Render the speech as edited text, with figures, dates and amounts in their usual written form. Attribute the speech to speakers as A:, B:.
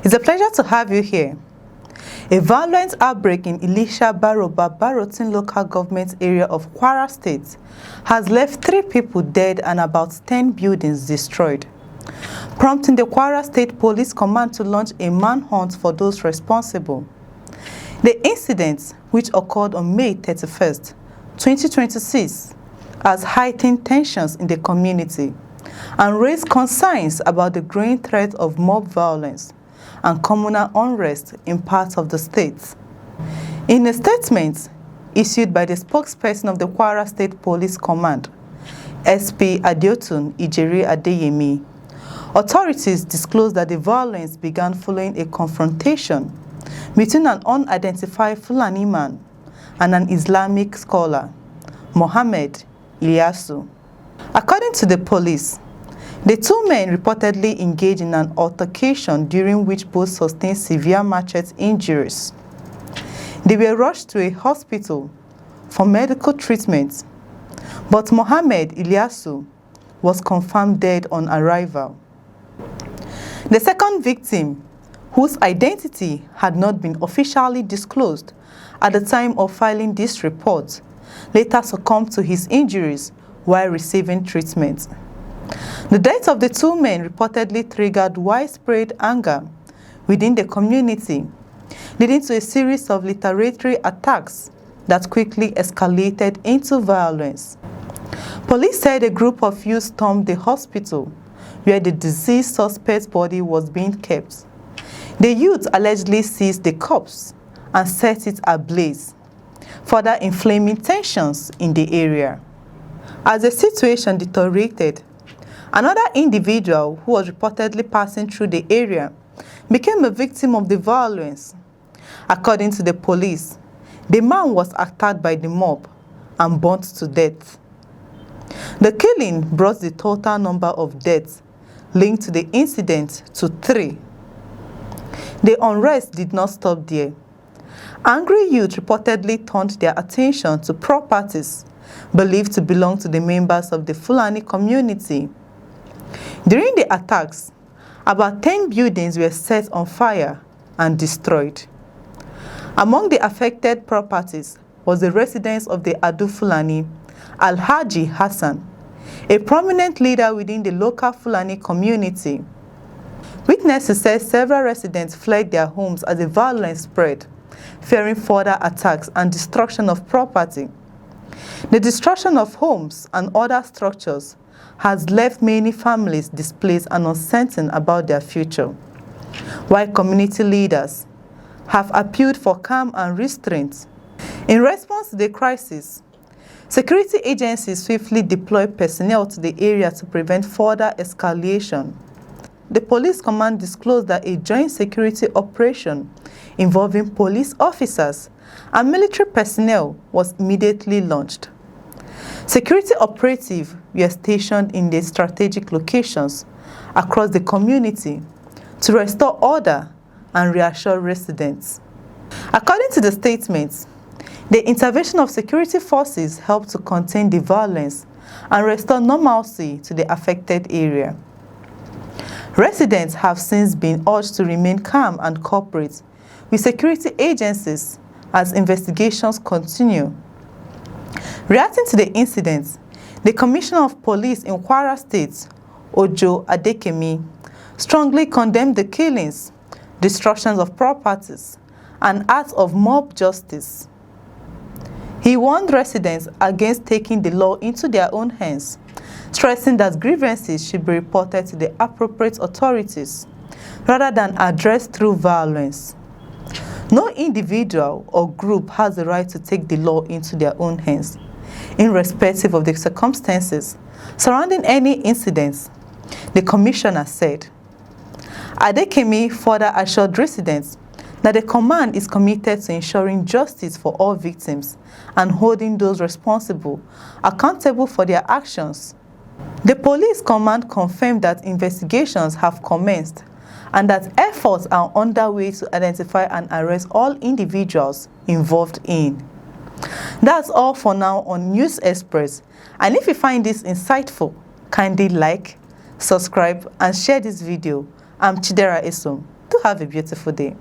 A: It's a pleasure to have you here. A violent outbreak in Ilisha Baroba Barotin local government area of Kwara State has left 3 people dead and about 10 buildings destroyed, prompting the Kwara State Police Command to launch a manhunt for those responsible. The incident, which occurred on May 31st, 2026, has heightened tensions in the community and raised concerns about the growing threat of mob violence and communal unrest in parts of the state. In a statement issued by the spokesperson of the Kwara State Police Command, SP Adeotun Ijeri Adeyemi, authorities disclosed that the violence began following a confrontation between an unidentified Fulani man and an Islamic scholar, Mohammed Ilyasu. According to the police, the 2 men reportedly engaged in an altercation during which both sustained severe machete injuries. They were rushed to a hospital for medical treatment, but Mohammed Ilyasu was confirmed dead on arrival. The second victim, whose identity had not been officially disclosed at the time of filing this report, later succumbed to his injuries while receiving treatment. The death of the 2 men reportedly triggered widespread anger within the community, leading to a series of retaliatory attacks that quickly escalated into violence. Police said a group of youths stormed the hospital where the deceased suspect's body was being kept. The youth allegedly seized the corpse and set it ablaze, further inflaming tensions in the area. As the situation deteriorated, another individual who was reportedly passing through the area became a victim of the violence. According to the police, the man was attacked by the mob and burnt to death. The killing brought the total number of deaths linked to the incident to 3. The unrest did not stop there. Angry youth reportedly turned their attention to properties believed to belong to the members of the Fulani community. During the attacks, about 10 buildings were set on fire and destroyed. Among the affected properties was the residence of the Adu Fulani, Alhaji Hassan, a prominent leader within the local Fulani community. Witnesses said several residents fled their homes as the violence spread, fearing further attacks and destruction of property. The destruction of homes and other structures has left many families displaced and uncertain about their future, while community leaders have appealed for calm and restraint. In response to the crisis, security agencies swiftly deployed personnel to the area to prevent further escalation. The police command disclosed that a joint security operation involving police officers and military personnel was immediately launched. Security operatives were stationed in the strategic locations across the community to restore order and reassure residents. According to the statements, the intervention of security forces helped to contain the violence and restore normalcy to the affected area. Residents have since been urged to remain calm and cooperate with security agencies as investigations continue. Reacting to the incident, the Commissioner of Police in Kwara State, Ojo Adekemi, strongly condemned the killings, destructions of properties, and acts of mob justice. He warned residents against taking the law into their own hands, stressing that grievances should be reported to the appropriate authorities rather than addressed through violence. No individual or group has the right to take the law into their own hands, irrespective of the circumstances surrounding any incidents, the commissioner said. Adekemi further assured residents that the command is committed to ensuring justice for all victims and holding those responsible accountable for their actions. The police command confirmed that investigations have commenced and that efforts are underway to identify and arrest all individuals involved in. That's all for now on News Express, and if you find this insightful, kindly like, subscribe and share this video. I'm Chidera Esom. Do have a beautiful day.